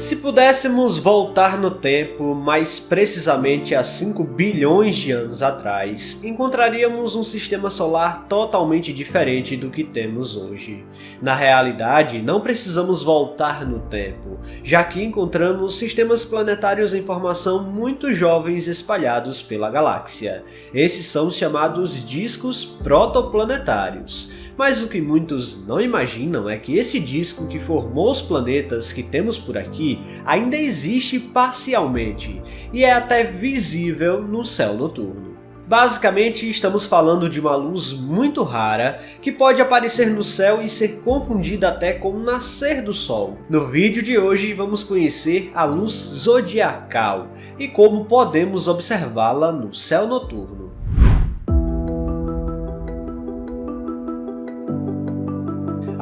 Se pudéssemos voltar no tempo, mais precisamente a 5 bilhões de anos atrás, encontraríamos um sistema solar totalmente diferente do que temos hoje. Na realidade, não precisamos voltar no tempo, já que encontramos sistemas planetários em formação muito jovens espalhados pela galáxia. Esses são os chamados discos protoplanetários. Mas o que muitos não imaginam é que esse disco que formou os planetas que temos por aqui ainda existe parcialmente e é até visível no céu noturno. Basicamente, estamos falando de uma luz muito rara que pode aparecer no céu e ser confundida até com o nascer do Sol. No vídeo de hoje vamos conhecer a luz zodiacal e como podemos observá-la no céu noturno.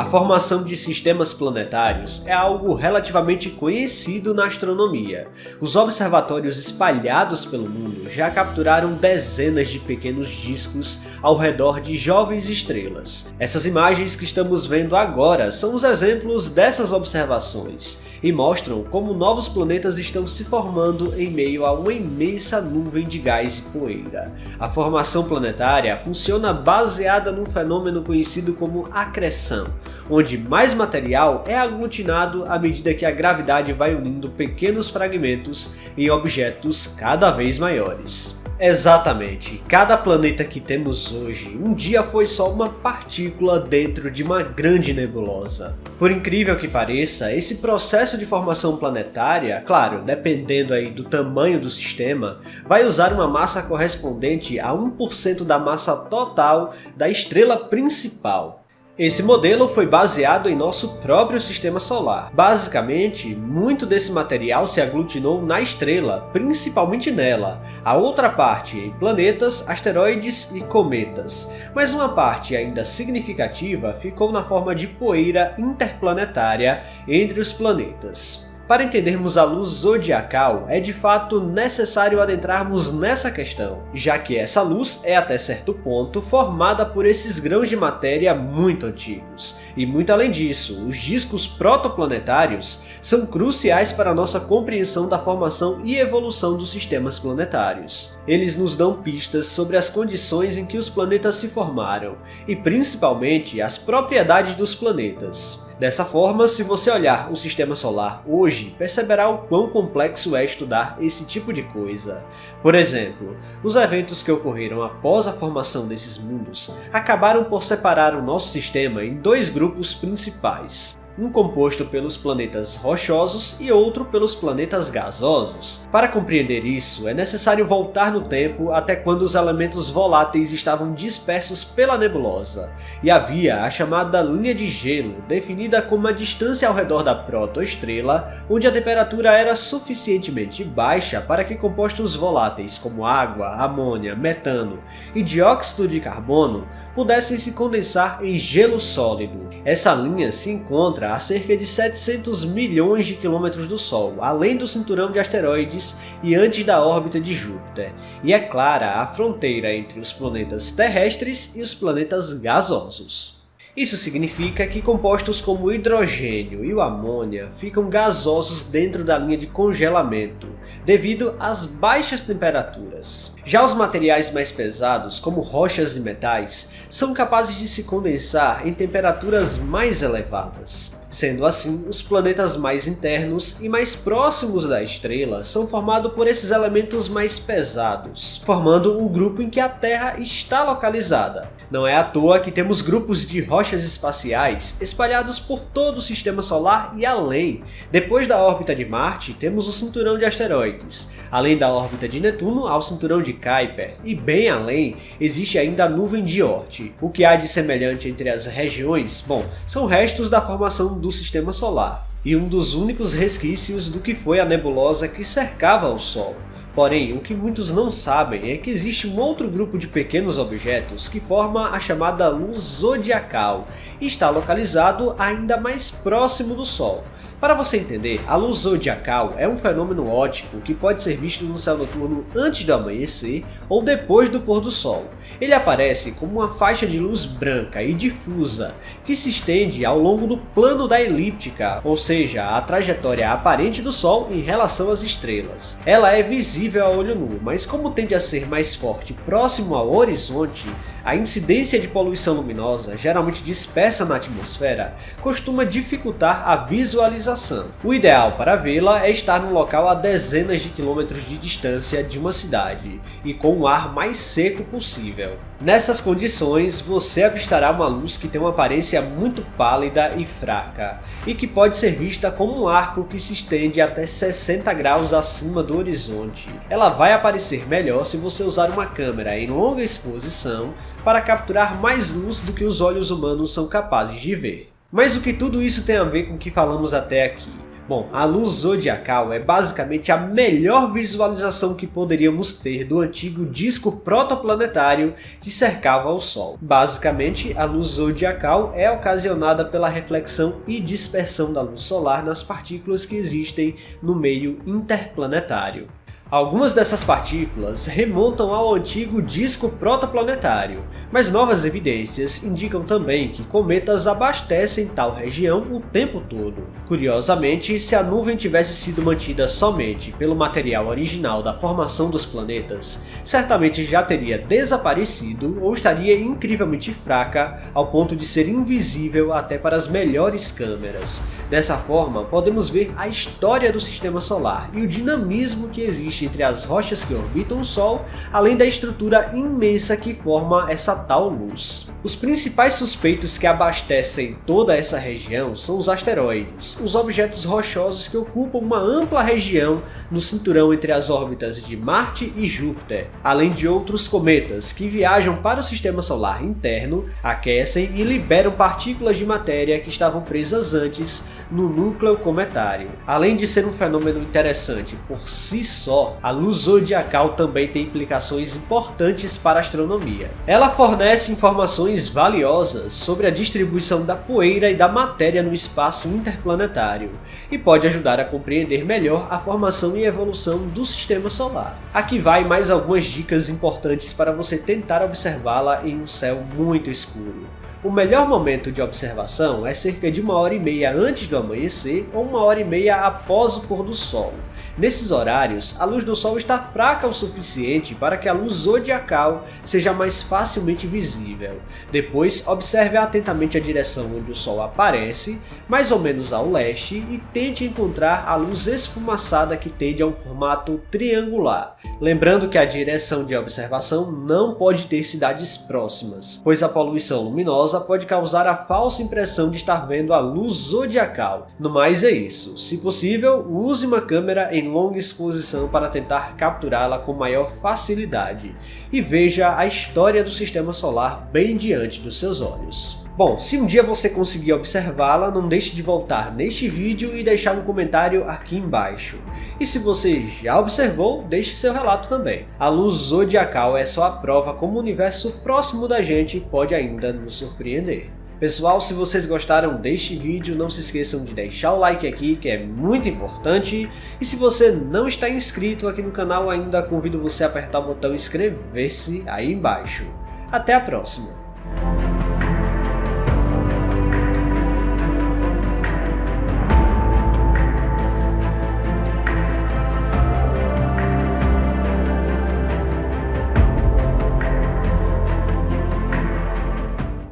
A formação de sistemas planetários é algo relativamente conhecido na astronomia. Os observatórios espalhados pelo mundo já capturaram dezenas de pequenos discos ao redor de jovens estrelas. Essas imagens que estamos vendo agora são os exemplos dessas observações e mostram como novos planetas estão se formando em meio a uma imensa nuvem de gás e poeira. A formação planetária funciona baseada num fenômeno conhecido como acreção, onde mais material é aglutinado à medida que a gravidade vai unindo pequenos fragmentos em objetos cada vez maiores. Exatamente, cada planeta que temos hoje um dia foi só uma partícula dentro de uma grande nebulosa. Por incrível que pareça, esse processo de formação planetária, claro, dependendo aí do tamanho do sistema, vai usar uma massa correspondente a 1% da massa total da estrela principal. Esse modelo foi baseado em nosso próprio sistema solar. Basicamente, muito desse material se aglutinou na estrela, principalmente nela. A outra parte em planetas, asteroides e cometas. Mas uma parte ainda significativa ficou na forma de poeira interplanetária entre os planetas. Para entendermos a luz zodiacal, é de fato necessário adentrarmos nessa questão, já que essa luz é até certo ponto formada por esses grãos de matéria muito antigos. E muito além disso, os discos protoplanetários são cruciais para a nossa compreensão da formação e evolução dos sistemas planetários. Eles nos dão pistas sobre as condições em que os planetas se formaram, e principalmente as propriedades dos planetas. Dessa forma, se você olhar o sistema solar hoje, perceberá o quão complexo é estudar esse tipo de coisa. Por exemplo, os eventos que ocorreram após a formação desses mundos acabaram por separar o nosso sistema em dois grupos principais. Um composto pelos planetas rochosos e outro pelos planetas gasosos. Para compreender isso, é necessário voltar no tempo até quando os elementos voláteis estavam dispersos pela nebulosa, e havia a chamada linha de gelo, definida como a distância ao redor da protoestrela, onde a temperatura era suficientemente baixa para que compostos voláteis como água, amônia, metano e dióxido de carbono pudessem se condensar em gelo sólido. Essa linha se encontra a cerca de 700 milhões de quilômetros do Sol, além do cinturão de asteroides e antes da órbita de Júpiter, e é clara a fronteira entre os planetas terrestres e os planetas gasosos. Isso significa que compostos como o hidrogênio e o amônia ficam gasosos dentro da linha de congelamento, devido às baixas temperaturas. Já os materiais mais pesados, como rochas e metais, são capazes de se condensar em temperaturas mais elevadas. Sendo assim, os planetas mais internos e mais próximos da estrela são formados por esses elementos mais pesados, formando o grupo em que a Terra está localizada. Não é à toa que temos grupos de rochas espaciais espalhados por todo o sistema solar e além. Depois da órbita de Marte, temos o cinturão de asteroides. Além da órbita de Netuno, há o cinturão de Kuiper, e bem além, existe ainda a nuvem de Oort. O que há de semelhante entre as regiões? Bom, são restos da formação do sistema solar, e um dos únicos resquícios do que foi a nebulosa que cercava o Sol. Porém, o que muitos não sabem é que existe um outro grupo de pequenos objetos que forma a chamada luz zodiacal e está localizado ainda mais próximo do Sol. Para você entender, a luz zodiacal é um fenômeno óptico que pode ser visto no céu noturno antes do amanhecer ou depois do pôr do sol. Ele aparece como uma faixa de luz branca e difusa que se estende ao longo do plano da elíptica, ou seja, a trajetória aparente do Sol em relação às estrelas. Ela é visível a olho nu, mas como tende a ser mais forte próximo ao horizonte, a incidência de poluição luminosa, geralmente dispersa na atmosfera, costuma dificultar a visualização. O ideal para vê-la é estar num local a dezenas de quilômetros de distância de uma cidade e com o ar mais seco possível. Nessas condições, você avistará uma luz que tem uma aparência muito pálida e fraca, e que pode ser vista como um arco que se estende até 60 graus acima do horizonte. Ela vai aparecer melhor se você usar uma câmera em longa exposição para capturar mais luz do que os olhos humanos são capazes de ver. Mas o que tudo isso tem a ver com o que falamos até aqui? Bom, a luz zodiacal é basicamente a melhor visualização que poderíamos ter do antigo disco protoplanetário que cercava o Sol. Basicamente, a luz zodiacal é ocasionada pela reflexão e dispersão da luz solar nas partículas que existem no meio interplanetário. Algumas dessas partículas remontam ao antigo disco protoplanetário, mas novas evidências indicam também que cometas abastecem tal região o tempo todo. Curiosamente, se a nuvem tivesse sido mantida somente pelo material original da formação dos planetas, certamente já teria desaparecido ou estaria incrivelmente fraca ao ponto de ser invisível até para as melhores câmeras. Dessa forma, podemos ver a história do Sistema Solar e o dinamismo que existe entre as rochas que orbitam o Sol, além da estrutura imensa que forma essa tal luz. Os principais suspeitos que abastecem toda essa região são os asteroides, os objetos rochosos que ocupam uma ampla região no cinturão entre as órbitas de Marte e Júpiter, além de outros cometas que viajam para o Sistema Solar interno, aquecem e liberam partículas de matéria que estavam presas antes no núcleo cometário. Além de ser um fenômeno interessante por si só, a luz zodiacal também tem implicações importantes para a astronomia. Ela fornece informações valiosas sobre a distribuição da poeira e da matéria no espaço interplanetário e pode ajudar a compreender melhor a formação e evolução do Sistema Solar. Aqui vai mais algumas dicas importantes para você tentar observá-la em um céu muito escuro. O melhor momento de observação é cerca de 1h30 antes do amanhecer ou 1h30 após o pôr do sol. Nesses horários, a luz do Sol está fraca o suficiente para que a luz zodiacal seja mais facilmente visível. Depois, observe atentamente a direção onde o Sol aparece, mais ou menos ao leste, e tente encontrar a luz esfumaçada que tende a um formato triangular. Lembrando que a direção de observação não pode ter cidades próximas, pois a poluição luminosa pode causar a falsa impressão de estar vendo a luz zodiacal. No mais é isso. Se possível, use uma câmera em longa exposição para tentar capturá-la com maior facilidade e veja a história do Sistema Solar bem diante dos seus olhos. Bom, se um dia você conseguir observá-la, não deixe de voltar neste vídeo e deixar um comentário aqui embaixo. E se você já observou, deixe seu relato também. A luz zodiacal é só a prova como o universo próximo da gente pode ainda nos surpreender. Pessoal, se vocês gostaram deste vídeo, não se esqueçam de deixar o like aqui, que é muito importante. E se você não está inscrito aqui no canal ainda, convido você a apertar o botão inscrever-se aí embaixo. Até a próxima!